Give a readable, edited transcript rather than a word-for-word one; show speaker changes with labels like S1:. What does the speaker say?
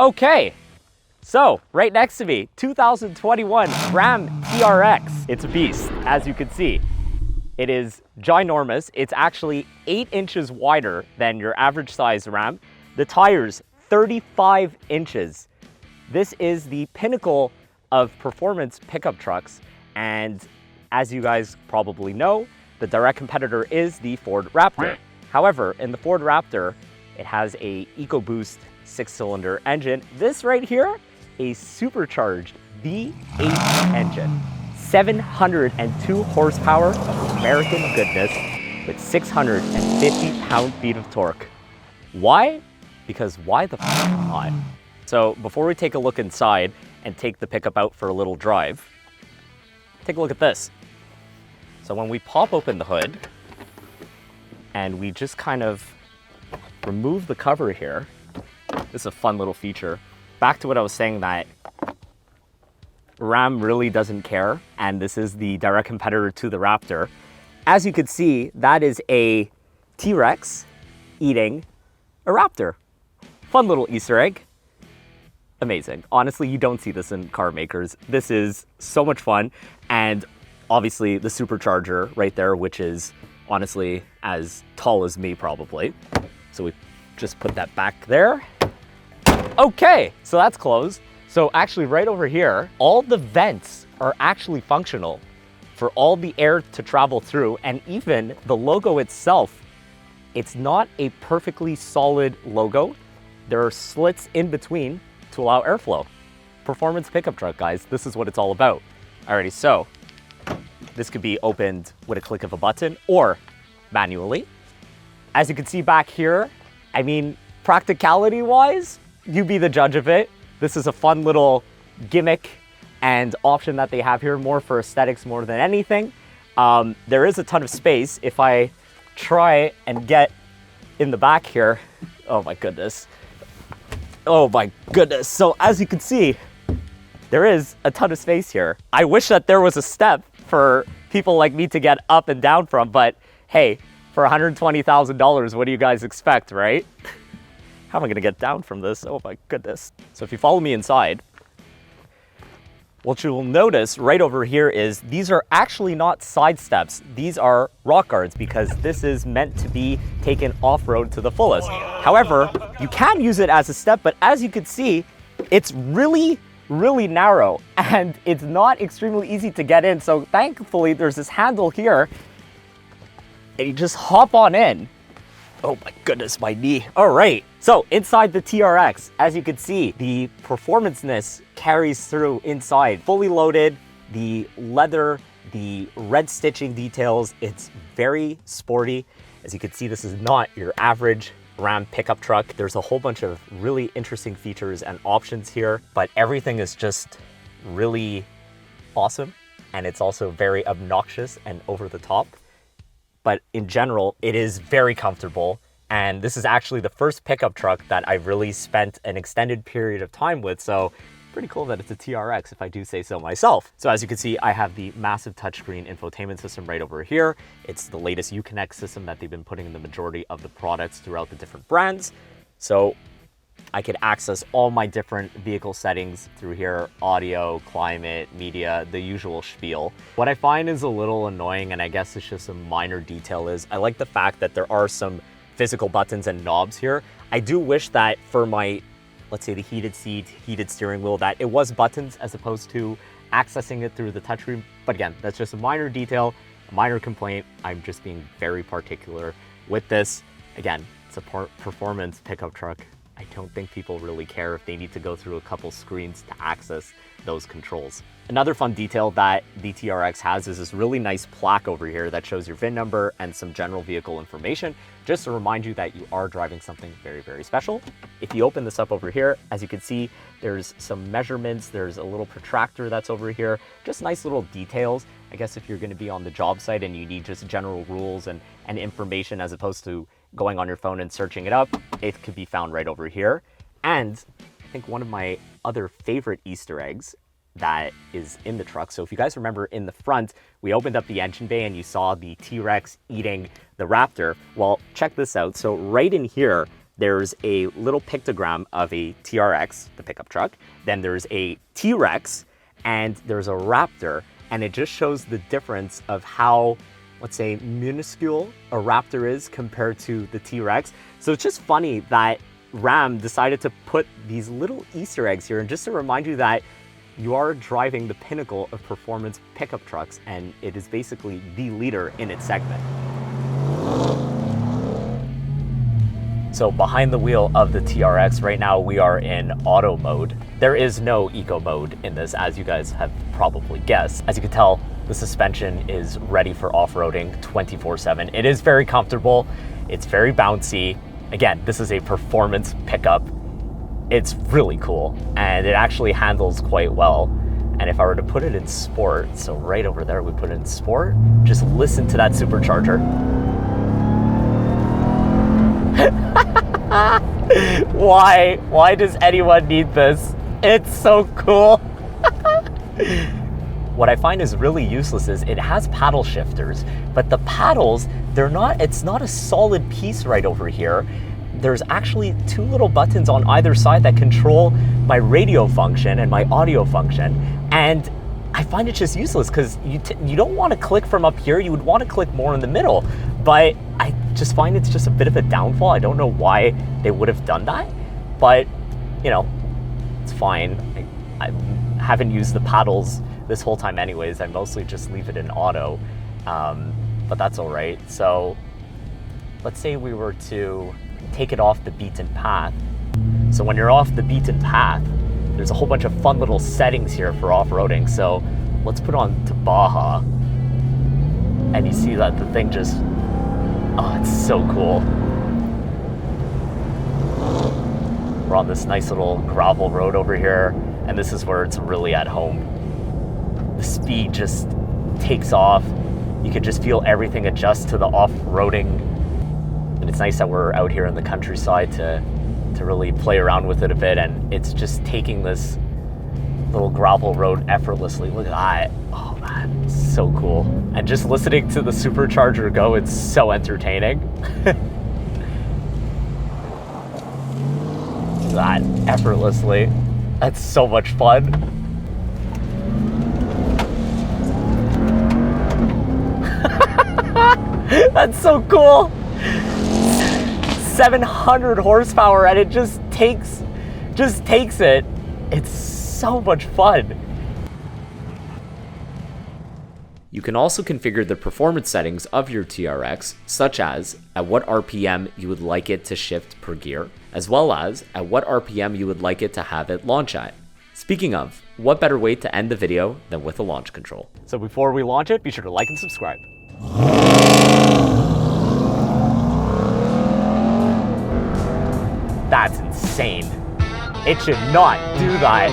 S1: Okay, so right next to me, 2021 Ram TRX. It's a beast, as you can see. It is ginormous. It's actually 8 inches wider than your average size Ram. The tires, 35 inches. This is the pinnacle of performance pickup trucks. And as you guys probably know, the direct competitor is the Ford Raptor. However, in the Ford Raptor, it has a EcoBoost 6-cylinder engine. This right here, a supercharged V8 engine. 702 horsepower of American goodness with 650 pound-feet of torque. Why? Because why the f not? So before we take a look inside and take the pickup out for a little drive, take a look at this. So when we pop open the hood and we just kind of remove the cover here, this is a fun little feature. Back to what I was saying, that Ram really doesn't care, and this is the direct competitor to the Raptor. As you can see, that is a TRX eating a Raptor. Fun little Easter egg. Amazing. Honestly, you don't see this in car makers. This is so much fun, and obviously the supercharger right there, which is honestly as tall as me probably. So we just put that back there. Okay, so that's closed. So actually right over here, all the vents are actually functional for all the air to travel through, and even the logo itself, it's not a perfectly solid logo. There are slits in between to allow airflow. Performance pickup truck, guys, this is what it's all about. Alrighty, so this could be opened with a click of a button or manually. As you can see back here, I mean, practicality-wise, you be the judge of it. This is a fun little gimmick and option that they have here, more for aesthetics more than anything. There is a ton of space. If I try and get in the back here, oh my goodness. Oh my goodness. So as you can see, there is a ton of space here. I wish that there was a step for people like me to get up and down from, but hey, for $120,000, what do you guys expect, right? How am I gonna get down from this? Oh my goodness. So if you follow me inside, what you will notice right over here is these are actually not side steps. These are rock guards, because this is meant to be taken off-road to the fullest. However, you can use it as a step, but as you can see, it's really narrow and it's not extremely easy to get in. So thankfully there's this handle here and you just hop on in. Oh my goodness, my knee. All right, so inside the TRX, as you can see, the performance-ness carries through inside. Fully loaded, the leather, the red stitching details, it's very sporty. As you can see, this is not your average Ram pickup truck. There's a whole bunch of really interesting features and options here, but everything is just really awesome. And it's also very obnoxious and over the top. But in general, it is very comfortable. And this is actually the first pickup truck that I've really spent an extended period of time with. So pretty cool that it's a TRX, if I do say so myself. So as you can see, I have the massive touchscreen infotainment system right over here. It's the latest Uconnect system that they've been putting in the majority of the products throughout the different brands. So I could access all my different vehicle settings through here: audio, climate, media, the usual spiel. What I find is a little annoying, and I guess it's just a minor detail, is I like the fact that there are some physical buttons and knobs here. I do wish that for my, let's say, the heated seat, heated steering wheel, that it was buttons as opposed to accessing it through the touchscreen. But again, that's just a minor detail, a minor complaint. I'm just being very particular with this. Again, it's a performance pickup truck. I don't think people really care if they need to go through a couple screens to access those controls. Another fun detail that the TRX has is this really nice plaque over here that shows your VIN number and some general vehicle information, just to remind you that you are driving something very, very special. If you open this up over here, as you can see, there's some measurements, there's a little protractor that's over here, just nice little details. I guess if you're gonna be on the job site and you need just general rules and information as opposed to going on your phone and searching it up, it could be found right over here. And I think one of my other favorite Easter eggs that is in the truck. So if you guys remember in the front, we opened up the engine bay and you saw the T-Rex eating the Raptor. Well, check this out. So right in here, there's a little pictogram of a TRX, the pickup truck. Then there's a TRX, and there's a Raptor. And it just shows the difference of how, let's say, minuscule a Raptor is compared to the TRX. So it's just funny that Ram decided to put these little Easter eggs here, and just to remind you that you are driving the pinnacle of performance pickup trucks, and it is basically the leader in its segment. So behind the wheel of the TRX, right now we are in auto mode. There is no eco mode in this, as you guys have probably guessed. As you can tell, the suspension is ready for off-roading 24/7. It is very comfortable. It's very bouncy. Again, this is a performance pickup. It's really cool, and it actually handles quite well. And if I were to put it in sport, so right over there we put it in sport, just listen to that supercharger. Why does anyone need this? It's so cool. What I find is really useless is it has paddle shifters, but the paddles, it's not a solid piece right over here. There's actually two little buttons on either side that control my radio function and my audio function. And I find it just useless because you don't want to click from up here. You would want to click more in the middle, but I just find it's just a bit of a downfall. I don't know why they would have done that, but you know, it's fine. I haven't used the paddles this whole time anyways. I mostly just leave it in auto, but that's all right. So let's say we were to take it off the beaten path. So when you're off the beaten path, there's a whole bunch of fun little settings here for off-roading. So let's put on to Baja, and you see that the thing just, oh, it's so cool. We're on this nice little gravel road over here, and this is where it's really at home. The speed just takes off. You can just feel everything adjust to the off-roading. And it's nice that we're out here in the countryside to really play around with it a bit, and it's just taking this little gravel road effortlessly. Look at that. Oh man, it's so cool. And just listening to the supercharger go, it's so entertaining. That effortlessly. That's so much fun. That's so cool. 700 horsepower, and it just takes it. It's so much fun. You can also configure the performance settings of your TRX, such as at what RPM you would like it to shift per gear, as well as at what RPM you would like it to have it launch at. Speaking of, what better way to end the video than with a launch control? So before we launch it, be sure to like and subscribe. That's insane. It should not do that.